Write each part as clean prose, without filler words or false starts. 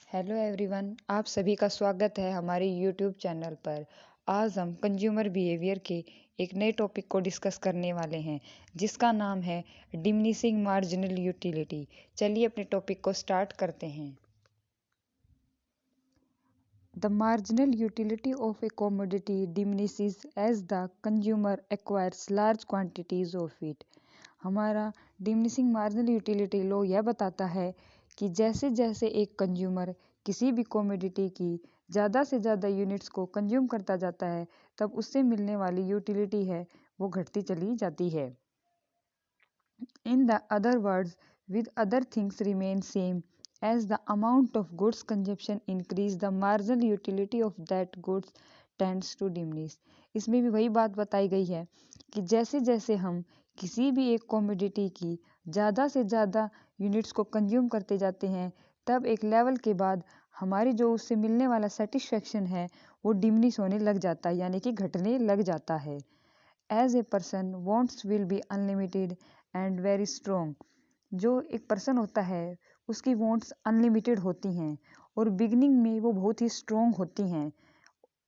Hello everyone, आप सभी का स्वागत है हमारे यूट्यूब चैनल पर। आज हम कंज्यूमर बिहेवियर के एक नए टॉपिक को डिस्कस करने वाले हैं जिसका नाम है डिमिनिशिंग मार्जिनल यूटिलिटी। चलिए अपने टॉपिक को स्टार्ट करते हैं। The marginal utility of A commodity diminishes as the consumer acquires large quantities of it। हमारा डिमिनिशिंग मार्जिनल यूटिलिटी लॉ यह बताता है कि जैसे जैसे एक कंज्यूमर किसी भी कमोडिटी की ज़्यादा से ज़्यादा यूनिट्स को कंज्यूम करता जाता है, तब उससे मिलने वाली यूटिलिटी है वो घटती चली जाती है। In the other words, with other things remain same, as the amount of goods consumption increase, the marginal utility of that goods tends to diminish। इसमें भी वही बात बताई गई है कि जैसे जैसे हम किसी भी एक कमोडिटी की ज़्यादा से ज़्यादा यूनिट्स को कंज्यूम करते जाते हैं, तब एक लेवल के बाद हमारी जो उससे मिलने वाला सेटिस्फेक्शन है वो डिमिनिश होने लग जाता है, यानी कि घटने लग जाता है। As a person wants will be unlimited and very strong. जो एक पर्सन होता है उसकी वॉन्ट्स अनलिमिटेड होती हैं और बिगनिंग में वो बहुत ही स्ट्रोंग होती हैं।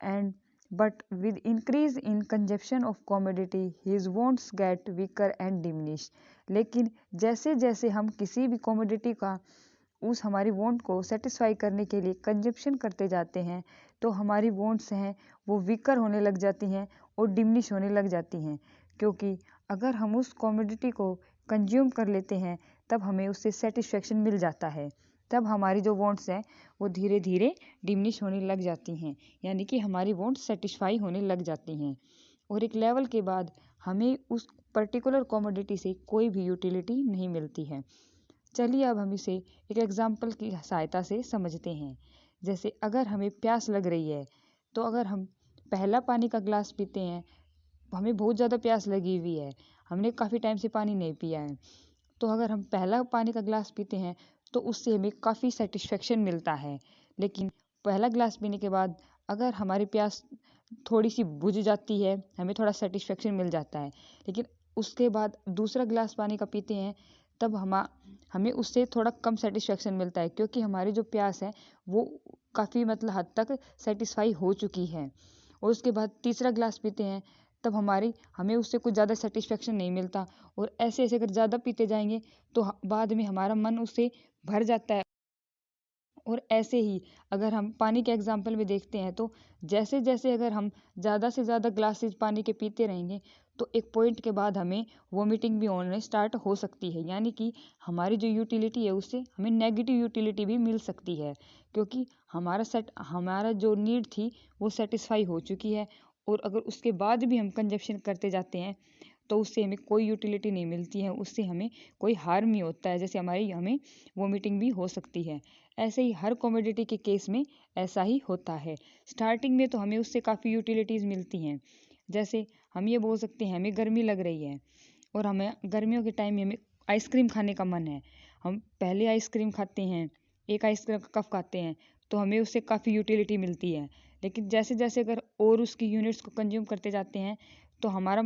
And but with increase in consumption of commodity his wants gate weaker and diminish. लेकिन जैसे जैसे हम किसी भी कॉमोडिटी का उस हमारी वॉन्ट को सेटिस्फाई करने के लिए कंजप्शन करते जाते हैं, तो हमारी वॉन्ट्स हैं वो वीकर होने लग जाती हैं और डिमिनिश होने लग जाती हैं। क्योंकि अगर हम उस कॉमोडिटी को कंज्यूम कर लेते हैं तब हमें उससे सेटिस्फेक्शन मिल जाता है, तब हमारी जो वॉन्ट्स हैं वो धीरे धीरे डिमिनिश होने लग जाती हैं, यानी कि हमारी वॉन्ट्स सेटिस्फाई होने लग जाती हैं। और एक लेवल के बाद हमें उस पर्टिकुलर कॉमोडिटी से कोई भी यूटिलिटी नहीं मिलती है। चलिए अब हम इसे एक एग्जाम्पल की सहायता से समझते हैं। जैसे अगर हमें प्यास लग रही है, तो अगर हम पहला पानी का ग्लास पीते हैं, हमें बहुत ज़्यादा प्यास लगी हुई है, हमने काफ़ी टाइम से पानी नहीं पिया है, तो अगर हम पहला पानी का ग्लास पीते हैं तो उससे हमें काफ़ी सेटिस्फेक्शन मिलता है। लेकिन पहला ग्लास पीने के बाद अगर हमारी प्यास थोड़ी सी बुझ जाती है, हमें थोड़ा सेटिस्फेक्शन मिल जाता है। लेकिन उसके बाद दूसरा ग्लास पानी का पीते हैं तब हमें उससे थोड़ा कम सेटिस्फेक्शन मिलता है, क्योंकि हमारी जो प्यास है वो काफ़ी मतलब हद तक सेटिस्फाई हो चुकी है। और उसके बाद तीसरा ग्लास पीते हैं तब हमें उससे कुछ ज़्यादा सेटिस्फेक्शन नहीं मिलता। और ऐसे ऐसे अगर ज़्यादा पीते जाएंगे तो बाद में हमारा मन उससे भर जाता है। और ऐसे ही अगर हम पानी के एग्जाम्पल में देखते हैं तो जैसे जैसे अगर हम ज़्यादा से ज़्यादा ग्लासेस पानी के पीते रहेंगे तो एक पॉइंट के बाद हमें वोमिटिंग भी होने स्टार्ट हो सकती है, यानी कि हमारी जो यूटिलिटी है उससे हमें नेगेटिव यूटिलिटी भी मिल सकती है, क्योंकि हमारा जो नीड थी वो सेटिस्फाई हो चुकी है। और अगर उसके बाद भी हम कंजप्शन करते जाते हैं तो उससे हमें कोई यूटिलिटी नहीं मिलती है, उससे हमें कोई हार्म ही होता है, जैसे हमें वोमिटिंग भी हो सकती है। ऐसे ही हर कमोडिटी के केस में ऐसा ही होता है। स्टार्टिंग में तो हमें उससे काफ़ी यूटिलिटीज़ मिलती हैं। जैसे हम ये बोल सकते हैं हमें गर्मी लग रही है और हमें गर्मियों के टाइम में हमें आइसक्रीम खाने का मन है। हम पहले आइसक्रीम खाते हैं, एक आइसक्रीम का कप खाते हैं तो हमें उससे काफ़ी यूटिलिटी मिलती है। लेकिन जैसे जैसे अगर और उसकी यूनिट्स को कंज्यूम करते जाते हैं तो हमारा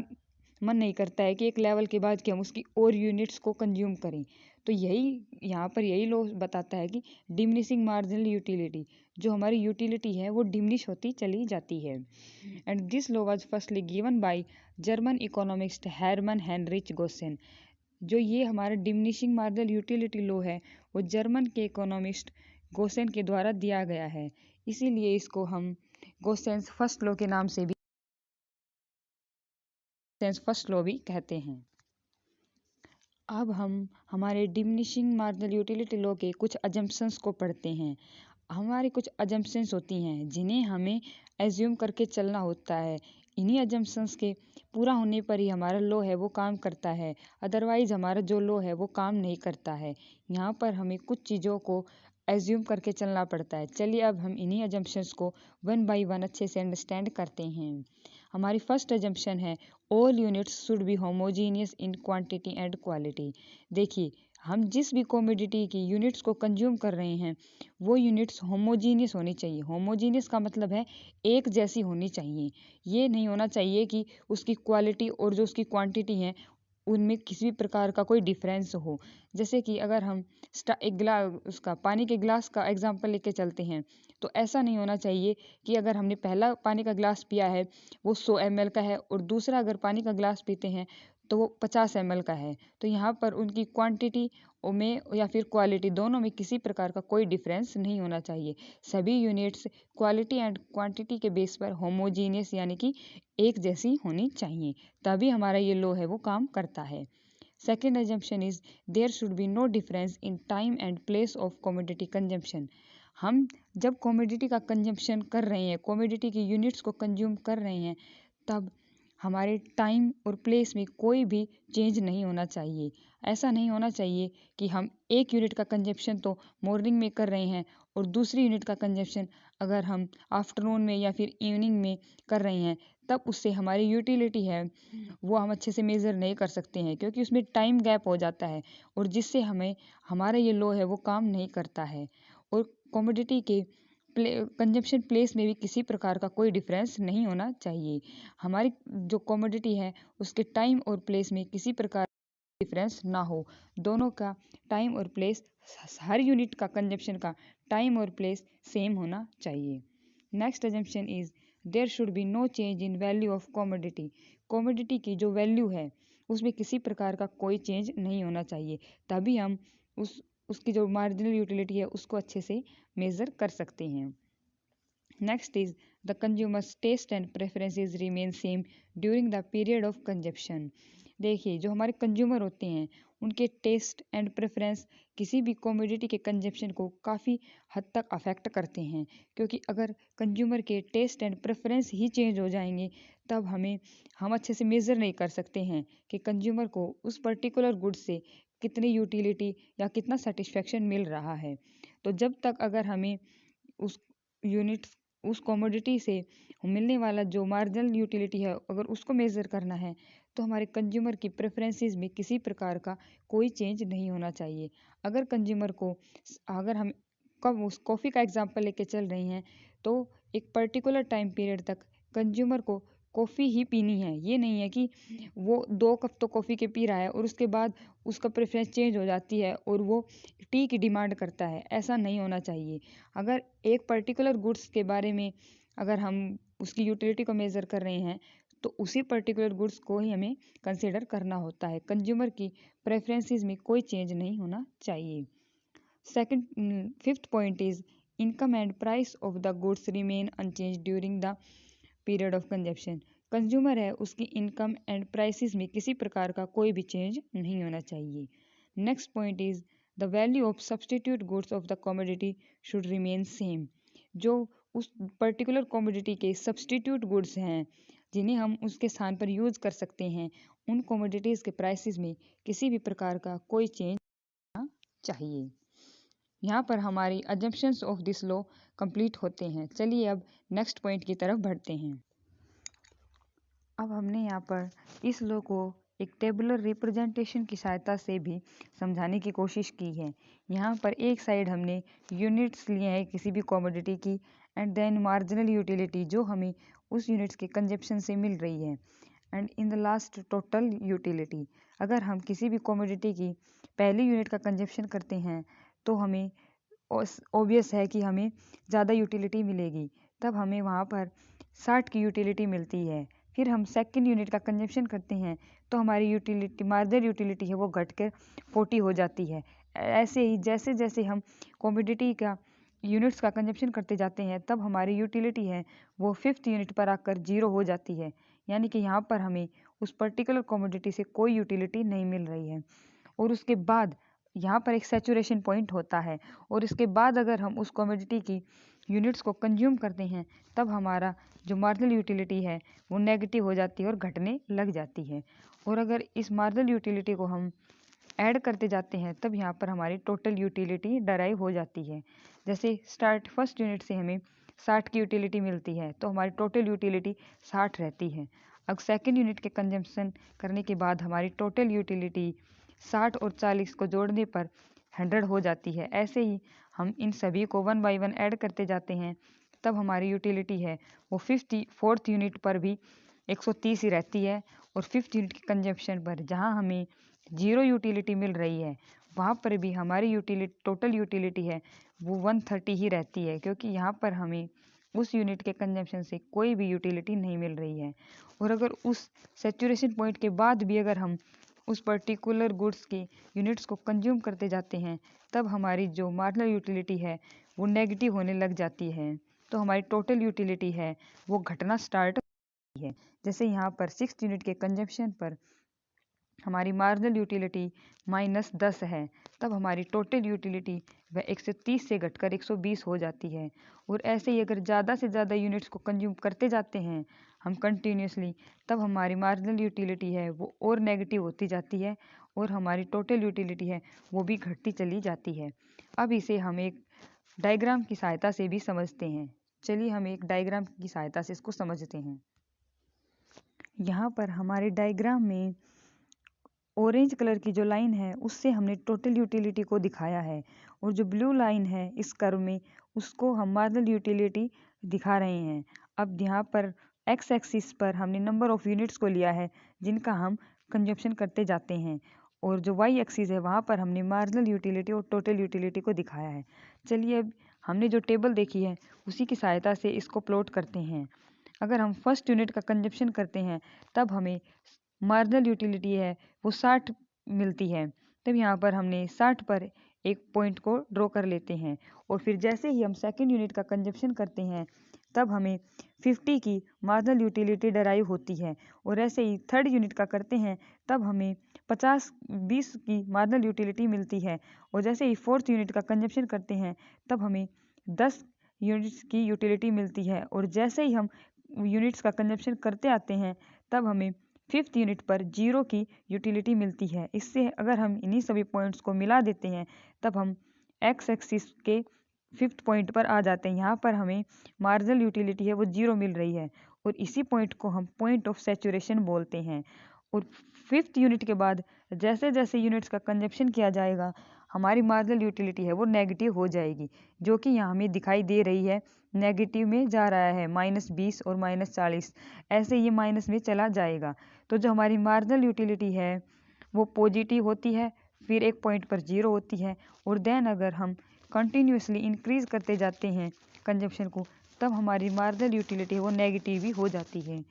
मन नहीं करता है कि एक लेवल के बाद कि हम उसकी और यूनिट्स को कंज्यूम करें। तो यही लॉ बताता है कि डिमिनिशिंग मार्जिनल यूटिलिटी, जो हमारी यूटिलिटी है वो डिमिनिश होती चली जाती है। And this law was firstly given by German economist Hermann Heinrich Gossen. जो ये हमारा डिमिनिशिंग मार्जिनल यूटिलिटी लॉ है वो जर्मन के इकोनॉमिस्ट गोसेन के द्वारा दिया गया है, इसीलिए इसको हम गोसेंस फर्स्ट लॉ के नाम से भी फर्स्ट लॉ भी कहते हैं। अब हम हमारे डिमिनिशिंग मार्जिनल यूटिलिटी लॉ के कुछ अजम्पशंस को पढ़ते हैं। हमारी कुछ अजम्पशंस होती हैं जिन्हें हमें एज्यूम करके चलना होता है। इन्हीं अजम्पशंस के पूरा होने पर ही हमारा लॉ है वो काम करता है, अदरवाइज हमारा जो लॉ है वो काम नहीं करता है। यहाँ पर हमें कुछ चीज़ों को एज्यूम करके चलना पड़ता है। चलिए अब हम इन्हीं अजम्पशंस को वन बाय वन अच्छे से अंडरस्टैंड करते हैं। हमारी फर्स्ट अजम्पशन है all units should be homogeneous in quantity and quality. देखिए, हम जिस भी कमोडिटी की यूनिट्स को कंज्यूम कर रहे हैं वो यूनिट्स होमोजीनियस होनी चाहिए। होमोजीनियस का मतलब है एक जैसी होनी चाहिए। ये नहीं होना चाहिए कि उसकी क्वालिटी और जो उसकी क्वांटिटी है उनमें किसी भी प्रकार का कोई डिफरेंस हो। जैसे कि अगर हम उसका पानी के ग्लास का एग्जांपल लेके चलते हैं, तो ऐसा नहीं होना चाहिए कि अगर हमने पहला पानी का ग्लास पिया है वो 100 ml का है और दूसरा अगर पानी का ग्लास पीते हैं तो वो 50 ml का है। तो यहाँ पर उनकी क्वांटिटी में या फिर क्वालिटी दोनों में किसी प्रकार का कोई डिफरेंस नहीं होना चाहिए। सभी यूनिट्स क्वालिटी एंड क्वांटिटी के बेस पर होमोजीनियस यानी कि एक जैसी होनी चाहिए, तभी हमारा ये लॉ है वो काम करता है। Second assumption is there should be no difference in time and place of commodity consumption. हम जब कमोडिटी का कंजम्पशन कर रहे हैं, कमोडिटी की यूनिट्स को कंज्यूम कर रहे हैं, तब हमारे टाइम और प्लेस में कोई भी चेंज नहीं होना चाहिए। ऐसा नहीं होना चाहिए कि हम एक यूनिट का कंजप्शन तो मॉर्निंग में कर रहे हैं और दूसरी यूनिट का कंजप्शन अगर हम आफ्टरनून में या फिर इवनिंग में कर रहे हैं, तब उससे हमारी यूटिलिटी है वो हम अच्छे से मेज़र नहीं कर सकते हैं, क्योंकि उसमें टाइम गैप हो जाता है और जिससे हमें हमारा ये लॉ है वो काम नहीं करता है। और कमोडिटी के कंजप्शन प्लेस में भी किसी प्रकार का कोई डिफरेंस नहीं होना चाहिए। हमारी जो कमोडिटी है उसके टाइम और प्लेस में किसी प्रकार डिफरेंस ना हो। दोनों का टाइम और प्लेस, हर यूनिट का कंजप्शन का टाइम और प्लेस सेम होना चाहिए। Next assumption is there should be no change in value of commodity. Commodity की जो वैल्यू है उसमें किसी प्रकार का कोई चेंज नहीं होना चाहिए, तभी हम उसकी जो मार्जिनल यूटिलिटी है उसको अच्छे से मेज़र कर सकते हैं। Next is the consumers taste and preferences remain same during the period of consumption. देखिए, जो हमारे कंज्यूमर होते हैं उनके टेस्ट एंड प्रेफरेंस किसी भी कमोडिटी के कंजप्शन को काफ़ी हद तक अफेक्ट करते हैं, क्योंकि अगर कंज्यूमर के टेस्ट एंड प्रेफरेंस ही चेंज हो जाएंगे तब हम अच्छे से मेज़र नहीं कर सकते हैं कि कंज्यूमर को उस पर्टिकुलर गुड से कितनी यूटिलिटी या कितना सेटिस्फेक्शन मिल रहा है। तो जब तक अगर हमें उस यूनिट्स उस कमोडिटी से मिलने वाला जो मार्जिनल यूटिलिटी है अगर उसको मेज़र करना है, तो हमारे कंज्यूमर की प्रेफरेंसेस में किसी प्रकार का कोई चेंज नहीं होना चाहिए। अगर कंज्यूमर को अगर हम कब उस कॉफ़ी का एग्जांपल लेके चल रहे हैं, तो एक पर्टिकुलर टाइम पीरियड तक कंज्यूमर को कॉफ़ी ही पीनी है। ये नहीं है कि वो 2 कप तो कॉफ़ी के पी रहा है और उसके बाद उसका प्रेफरेंस चेंज हो जाती है और वो टी की डिमांड करता है। ऐसा नहीं होना चाहिए। अगर एक पर्टिकुलर गुड्स के बारे में अगर हम उसकी यूटिलिटी को मेज़र कर रहे हैं, तो उसी पर्टिकुलर गुड्स को ही हमें कंसिडर करना होता है। कंज्यूमर की प्रेफरेंसेस में कोई चेंज नहीं होना चाहिए। Second fifth point is income and price of the goods remain unchange during the period of consumption. Consumer है उसकी इनकम एंड प्राइसेस में किसी प्रकार का कोई भी चेंज नहीं होना चाहिए। Next point is the value of substitute goods of the commodity should remain same. जो उस पर्टिकुलर कमोडिटी के सब्सटीट्यूट गुड्स हैं जिन्हें हम उसके स्थान पर यूज़ कर सकते हैं, उन कमोडिटीज़ के प्राइसेस में किसी भी प्रकार का कोई चेंज होना चाहिए। यहाँ पर हमारी assumptions of this law complete होते हैं। चलिए अब नेक्स्ट पॉइंट की तरफ बढ़ते हैं। अब हमने यहाँ पर इस लॉ को एक टेबुलर रिप्रेजेंटेशन की सहायता से भी समझाने की कोशिश की है। यहाँ पर एक साइड हमने यूनिट्स लिए हैं किसी भी कमोडिटी की एंड देन मार्जिनल यूटिलिटी जो हमें उस यूनिट्स के कंजप्शन से मिल रही है, and in the last total utility. अगर हम किसी भी कमोडिटी की पहली यूनिट का कंजप्शन करते हैं तो हमें ऑब्वियस है कि हमें ज़्यादा यूटिलिटी मिलेगी, तब हमें वहाँ पर 60 की यूटिलिटी मिलती है। फिर हम सेकंड यूनिट का कंजप्शन करते हैं तो हमारी यूटिलिटी मार्जिनल यूटिलिटी है वो घट कर 40 हो जाती है। ऐसे ही जैसे जैसे हम कमोडिटी का यूनिट्स का कंजप्शन करते जाते हैं तब हमारी यूटिलिटी है वो 5th यूनिट पर आकर 0 हो जाती है, यानी कि यहाँ पर हमें उस पर्टिकुलर कमोडिटी से कोई यूटिलिटी नहीं मिल रही है। और उसके बाद यहाँ पर एक सैचुरेशन पॉइंट होता है और इसके बाद अगर हम उस कमोडिटी की यूनिट्स को कंज्यूम करते हैं तब हमारा जो मार्जिनल यूटिलिटी है वो नेगेटिव हो जाती है और घटने लग जाती है। और अगर इस मार्जिनल यूटिलिटी को हम ऐड करते जाते हैं तब यहाँ पर हमारी टोटल यूटिलिटी डराइव हो जाती है। जैसे स्टार्ट फर्स्ट यूनिट से हमें 60 की यूटिलिटी मिलती है तो हमारी टोटल यूटिलिटी 60 रहती है। अब सेकेंड यूनिट के कंजम्पशन करने के बाद हमारी टोटल यूटिलिटी 60 और 40 को जोड़ने पर 100 हो जाती है। ऐसे ही हम इन सभी को 1 बाय 1 ऐड करते जाते हैं तब हमारी यूटिलिटी है वो 4th यूनिट पर भी 130 ही रहती है। और 5th यूनिट के कंजप्शन पर जहाँ हमें 0 यूटिलिटी मिल रही है, वहाँ पर भी हमारी टोटल यूटिलिटी है वो 130 ही रहती है, क्योंकि यहाँ पर हमें उस यूनिट के कंजप्शन से कोई भी यूटिलिटी नहीं मिल रही है। और अगर उस सैचुरेशन पॉइंट के बाद भी अगर हम उस पर्टिकुलर गुड्स के यूनिट्स को कंज्यूम करते जाते हैं, तब हमारी जो मार्जिनल यूटिलिटी है वो नेगेटिव होने लग जाती है। तो हमारी टोटल यूटिलिटी है वो घटना स्टार्ट होती है। जैसे यहाँ पर 6th यूनिट के कंजप्शन पर हमारी मार्जिनल यूटिलिटी -10 है, तब हमारी टोटल यूटिलिटी वह 130 से घटकर 120 हो जाती है। और ऐसे ही अगर ज़्यादा से ज़्यादा यूनिट्स को कंज्यूम करते जाते हैं हम कंटिन्यूसली, तब हमारी मार्जिनल यूटिलिटी है वो और नेगेटिव होती जाती है और हमारी टोटल यूटिलिटी है वो भी घटती चली जाती है। अब इसे हम एक डायग्राम की सहायता से भी समझते हैं। चलिए हम एक डायग्राम की सहायता से इसको समझते हैं। यहाँ पर हमारे डायग्राम में ऑरेंज कलर की जो लाइन है उससे हमने टोटल यूटिलिटी को दिखाया है, और जो ब्लू लाइन है इस कर्व में उसको हम मार्जिनल यूटिलिटी दिखा रहे हैं। अब यहाँ पर एक्स एक्सिस पर हमने नंबर ऑफ यूनिट्स को लिया है जिनका हम कंजप्शन करते जाते हैं, और जो वाई एक्सिस है वहाँ पर हमने मार्जिनल यूटिलिटी और टोटल यूटिलिटी को दिखाया है। चलिए अब हमने जो टेबल देखी है उसी की सहायता से इसको प्लॉट करते हैं। अगर हम फर्स्ट यूनिट का कंजप्शन करते हैं तब हमें मार्जिनल यूटिलिटी है वो 60 मिलती है। तब यहाँ पर हमने 60 पर एक पॉइंट को ड्रॉ कर लेते हैं, और फिर जैसे ही हम सेकंड यूनिट का कंजप्शन करते हैं तब हमें 50 की मार्जिनल यूटिलिटी डराइव होती है। और ऐसे ही थर्ड यूनिट का करते हैं तब हमें 20 की मार्जिनल यूटिलिटी मिलती है। और जैसे ही फोर्थ यूनिट का कंजप्शन करते हैं तब हमें 10 यूनिट्स की यूटिलिटी मिलती है। और जैसे ही हम यूनिट्स का कंजप्शन करते आते हैं तब हमें 5th यूनिट पर 0 की यूटिलिटी मिलती है। इससे अगर हम इन्हीं सभी पॉइंट्स को मिला देते हैं तब हम एक्स एक्सिस के 5th पॉइंट पर आ जाते हैं। यहाँ पर हमें मार्जिनल यूटिलिटी है वो 0 मिल रही है, और इसी पॉइंट को हम पॉइंट ऑफ सैचुरेशन बोलते हैं। और 5th यूनिट के बाद जैसे जैसे यूनिट्स का कंजप्शन किया जाएगा हमारी मार्जिनल यूटिलिटी है वो नेगेटिव हो जाएगी, जो कि यहाँ हमें दिखाई दे रही है, नेगेटिव में जा रहा है -20 और -40, ऐसे ये माइनस में चला जाएगा। तो जो हमारी मार्जिनल यूटिलिटी है वो पॉजिटिव होती है, फिर एक पॉइंट पर 0 होती है, और देन अगर हम कंटिन्यूसली इंक्रीज करते जाते हैं कंजप्शन को तब हमारी मार्जिनल यूटिलिटी वो नेगेटिव भी हो जाती है।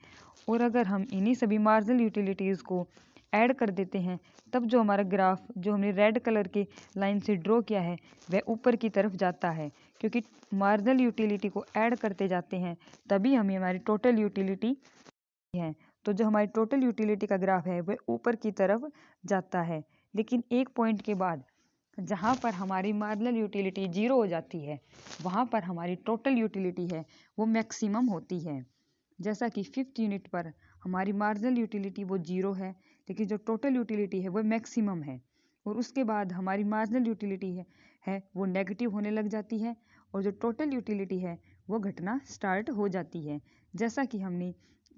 और अगर हम इन्हीं सभी मार्जिनल यूटिलिटीज़ को ऐड कर देते हैं तब जो हमारा ग्राफ जो हमने रेड कलर के लाइन से ड्रॉ किया है वह ऊपर की तरफ जाता है, क्योंकि मार्जिनल यूटिलिटी को ऐड करते जाते हैं तभी हमें हमारी टोटल यूटिलिटी है। तो जो हमारी टोटल यूटिलिटी का ग्राफ है वह ऊपर की तरफ जाता है। लेकिन एक पॉइंट के बाद जहाँ पर हमारी मार्जिनल यूटिलिटी 0 हो जाती है वहाँ पर हमारी टोटल यूटिलिटी है वो मैक्सिमम होती है। जैसा कि 5th यूनिट पर हमारी मार्जिनल यूटिलिटी वो 0 है, लेकिन जो टोटल यूटिलिटी है वो मैक्सिमम है। और उसके बाद हमारी मार्जिनल यूटिलिटी है वो नेगेटिव होने लग जाती है, और जो टोटल यूटिलिटी है वो घटना स्टार्ट हो जाती है, जैसा कि हमने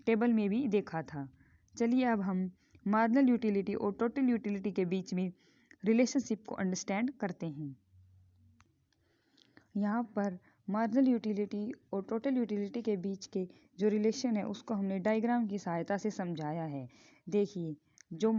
टेबल में भी देखा था। चलिए अब हम मार्जिनल यूटिलिटी और टोटल यूटिलिटी के बीच में रिलेशनशिप को अंडरस्टैंड करते हैं। यहाँ पर मार्जिनल यूटिलिटी और टोटल यूटिलिटी के बीच के जो रिलेशन है उसको हमने डायग्राम की सहायता से समझाया है। देखिए, जो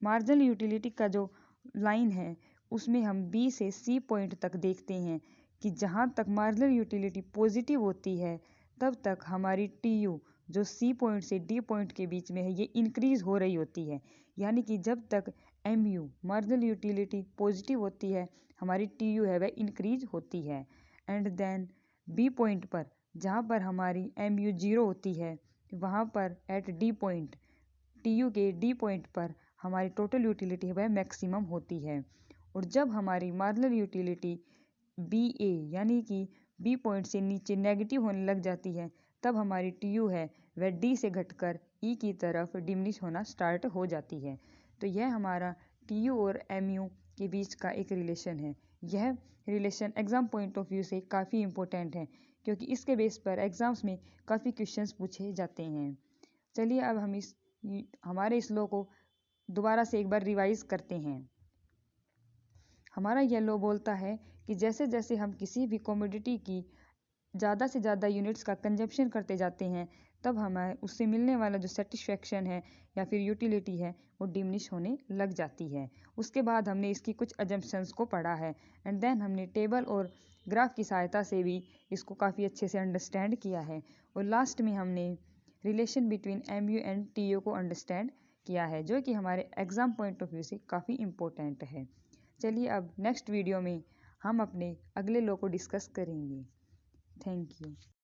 मार्जिनल यूटिलिटी का जो लाइन है उसमें हम बी से सी पॉइंट तक देखते हैं कि जहाँ तक मार्जिनल यूटिलिटी पॉजिटिव होती है तब तक हमारी टी यू जो सी पॉइंट से डी पॉइंट के बीच में है ये इंक्रीज हो रही होती है। यानी कि जब तक M U marginal utility positive होती है हमारी टी यू है वह इंक्रीज होती है। एंड देन बी पॉइंट पर जहाँ पर हमारी एम यू 0 होती है वहाँ पर at D point T U के डी पॉइंट पर हमारी टोटल यूटिलिटी है वह मैक्सिमम होती है। और जब हमारी मार्जिनल यूटिलिटी बी ए यानी कि बी पॉइंट से नीचे नेगेटिव होने लग जाती है तब हमारी टी यू है वह डी से घटकर ई की तरफ डिमिनिश होना स्टार्ट हो जाती है। तो यह हमारा टी यू और एम यू के बीच का एक रिलेशन है। यह relation exam point of view से काफ़ी इंपॉर्टेंट है, क्योंकि इसके बेस पर एग्ज़ाम्स में काफ़ी क्वेश्चंस पूछे जाते हैं। चलिए अब हम हमारे इस लॉ को दोबारा से एक बार रिवाइज करते हैं। हमारा यह लॉ बोलता है कि जैसे जैसे हम किसी भी कमोडिटी की ज़्यादा से ज़्यादा यूनिट्स का कंजप्शन करते जाते हैं तब हमें उससे मिलने वाला जो सेटिस्फेक्शन है या फिर यूटिलिटी है वो डिमिनिश होने लग जाती है। उसके बाद हमने इसकी कुछ अजम्पशंस को पढ़ा है एंड देन हमने टेबल और ग्राफ की सहायता से भी इसको काफ़ी अच्छे से अंडरस्टैंड किया है। और लास्ट में हमने relation between MU and TU को अंडरस्टैंड किया है, जो कि हमारे एग्ज़ाम पॉइंट ऑफ व्यू से काफ़ी इम्पोर्टेंट है। चलिए अब नेक्स्ट वीडियो में हम अपने अगले लॉ को डिस्कस करेंगे। Thank you.